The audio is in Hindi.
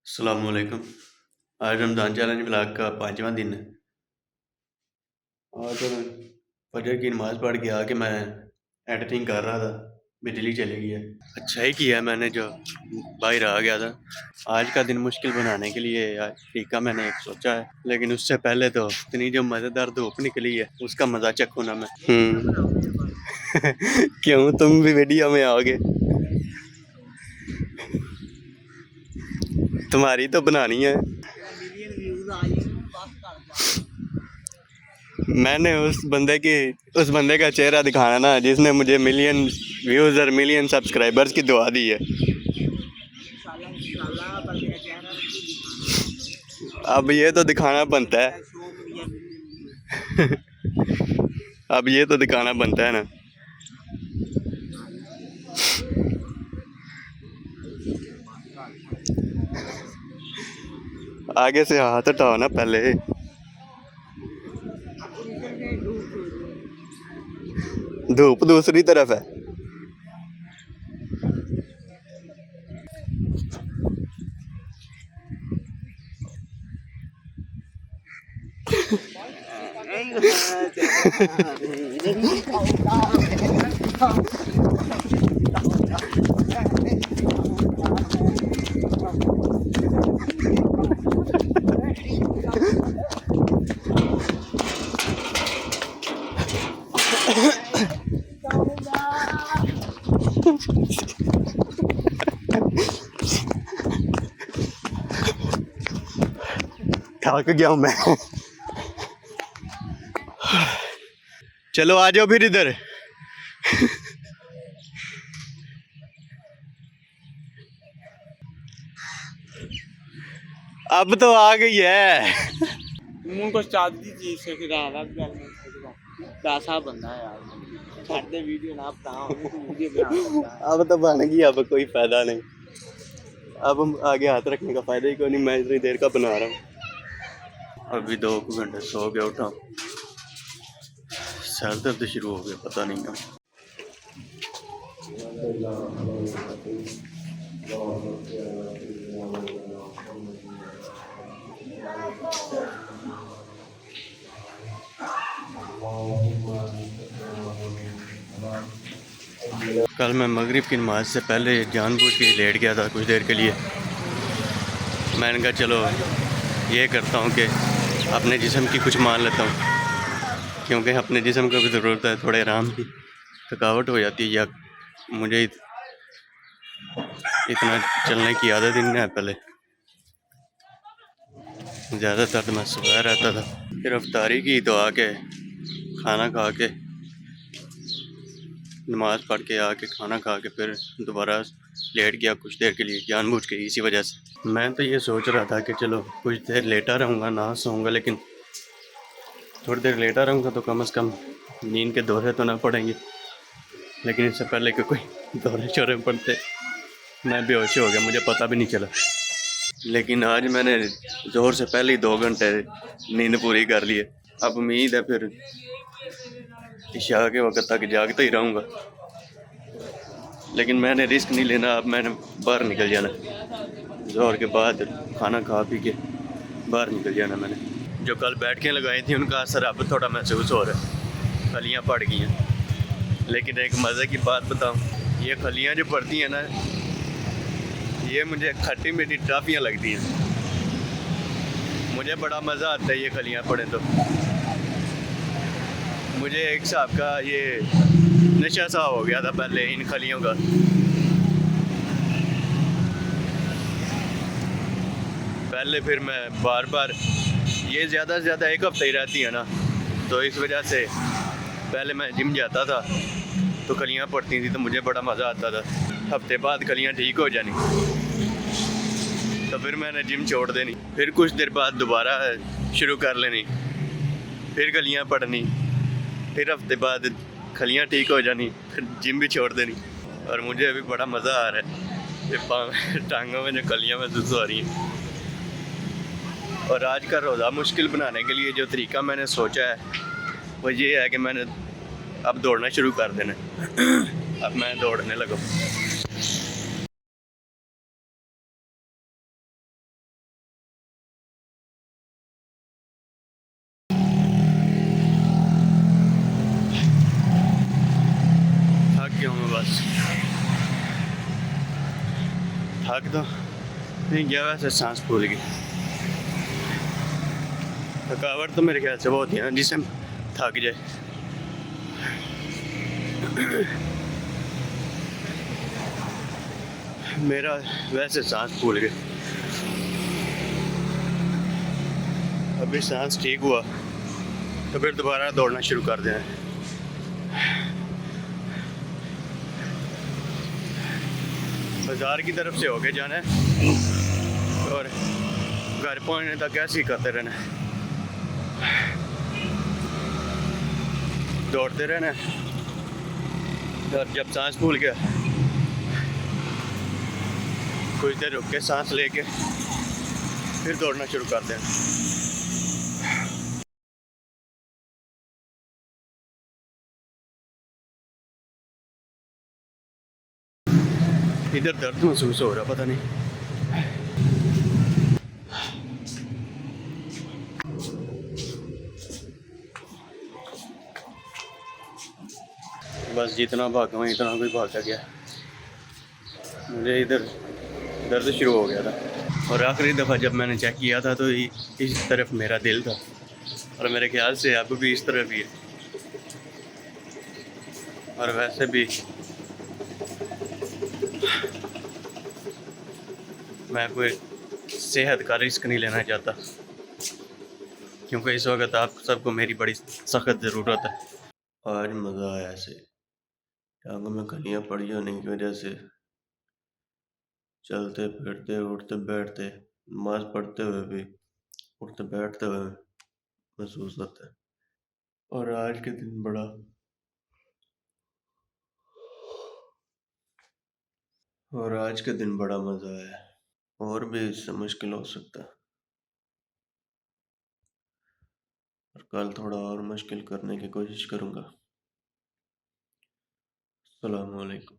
अस्सलामुअलैकुम। आज रमज़ान चैलेंज ब्लॉग का 5वां दिन है। और तो मैं फजर की नमाज़ पढ़ के आके मैं एडिटिंग कर रहा था, बिजली चली गई है। अच्छा ही किया मैंने जो बाहर आ गया था। आज का दिन मुश्किल बनाने के लिए आज तरीका मैंने एक सोचा है, लेकिन उससे पहले तो इतनी जो मज़ेदार धूप निकली है उसका मज़ा चखूँ ना मैं। क्यों तुम भी वीडियो में आओगे? तुम्हारी तो बनानी है। मैंने उस बंदे का चेहरा दिखाना ना जिसने मुझे मिलियन व्यूज और मिलियन सब्सक्राइबर्स की दुआ दी है। अब ये तो दिखाना बनता है। अब ये तो दिखाना बनता है ना। आगे से हाथ हटाओ ना पहले। धूप दूसरी तरफ है। थक गया हूँ मैं। चलो आ जाओ फिर इधर। अब तो आ गई है। मुझको चाहती चीज से फिर पैसा बनना है यार। छाड़ते वीडियो ना बनाओ, वीडियो बना। अब तो बन गई, अब कोई फायदा नहीं। अब हम आगे हाथ रखने का फायदा ही कोई नहीं। मैं इतनी देर का बना रहा हूँ। अभी 2 घंटे सो गया, उठा सर दर्द शुरू हो गया, पता नहीं क्यों। कल मैं मगरिब की नमाज से पहले जानबूझ के लेट गया था कुछ देर के लिए। मैंने कहा चलो ये करता हूँ कि अपने जिस्म की कुछ मान लेता हूँ, क्योंकि अपने जिस्म को भी ज़रूरत है थोड़े आराम की। थकावट हो जाती है, या मुझे इतना चलने की आदत ही नहीं है पहले। ज़्यादातर तो मैं सोया रहता था। फिर अफ्तारी की तो आके खाना खा के नमाज़ पढ़ के आके खाना खा के फिर दोबारा लेट गया कुछ देर के लिए जानबूझ के। इसी वजह से मैं तो ये सोच रहा था कि चलो कुछ देर लेटा रहूँगा, ना सोऊंगा, लेकिन थोड़ी देर लेटा रहूँगा तो कम से कम नींद के दौरे तो ना पड़ेंगे। लेकिन इससे पहले कि कोई दौरे शोरे पड़ते मैं बेहोश हो गया, मुझे पता भी नहीं चला। लेकिन आज मैंने ज़ोर से पहले ही 2 घंटे नींद पूरी कर ली है। अब उम्मीद है फिर इशा के वक्त तक जागता ही रहूँगा, लेकिन मैंने रिस्क नहीं लेना। अब मैंने बाहर निकल जाना, ज़ोर के बाद खाना खा पी के बाहर निकल जाना। मैंने जो कल बैठकें लगाई थी उनका असर अब थोड़ा महसूस हो रहा है। खलियाँ पड़ गई हैं, लेकिन एक मज़े की बात बताऊँ, ये खलियाँ जो पड़ती हैं ना, ये मुझे खट्टी मीठी टॉफ़ियाँ लगती हैं। मुझे बड़ा मज़ा आता है ये खलियाँ पड़े तो। मुझे एक हिसाब का ये नशा सा हो गया था पहले इन खलियों का। पहले फिर मैं बार बार, ये ज़्यादा से ज़्यादा 1 हफ़्ता ही रहती है ना, तो इस वजह से पहले मैं जिम जाता था तो खलियाँ पड़ती थी तो मुझे बड़ा मज़ा आता था। हफ्ते बाद खलियाँ ठीक हो जानी तो फिर मैंने जिम छोड़ देनी। फिर कुछ देर बाद दोबारा शुरू कर लेनी, फिर खलियाँ पड़नी, फिर हफ्ते बाद खलियाँ ठीक हो जानी, फिर जिम भी छोड़ देनी। और मुझे अभी बड़ा मज़ा आ रहा है ये टांगों में जो खलियाँ महसूस हो रही हैं। और आज का रोज़ा मुश्किल बनाने के लिए जो तरीका मैंने सोचा है वो ये है कि मैंने अब दौड़ना शुरू कर देना। अब मैं दौड़ने लगा। थक तो नहीं गया, वैसे सांस फूल गई। थकावट तो मेरे ख्याल से बहुत ही है जिससे थक जाए। मेरा वैसे सांस फूल गई। अभी सांस ठीक हुआ तो फिर दोबारा दौड़ना शुरू कर देना। बाजार की तरफ से होके जाना है और घर पहुंचने तक ऐसे ही करते रहना है, दौड़ते रहना है। और जब सांस फूल गया कुछ देर रुक के सांस लेके फिर दौड़ना शुरू कर देना। इधर दर्द महसूस हो रहा, पता नहीं। बस जितना भागा हूँ इतना कोई भागा गया। मुझे इधर दर्द शुरू हो गया था और आखिरी दफ़ा जब मैंने चेक किया था तो इस तरफ मेरा दिल था और मेरे ख्याल से अब भी इस तरफ ही है। और वैसे भी मैं कोई सेहत का रिस्क नहीं लेना चाहता क्योंकि इस वक्त आप सबको मेरी बड़ी सख्त ज़रूरत है। आज मज़ा आया ऐसे, टांगों में खलियाँ पड़ी होने की वजह से चलते फिरते उठते बैठते नमाज पढ़ते हुए भी उठते बैठते हुए महसूस होता है। और आज के दिन बड़ा मज़ा आया। और भी इससे मुश्किल हो सकता है और कल थोड़ा और मुश्किल करने की कोशिश करूँगा। अस्सलाम वालेकुम।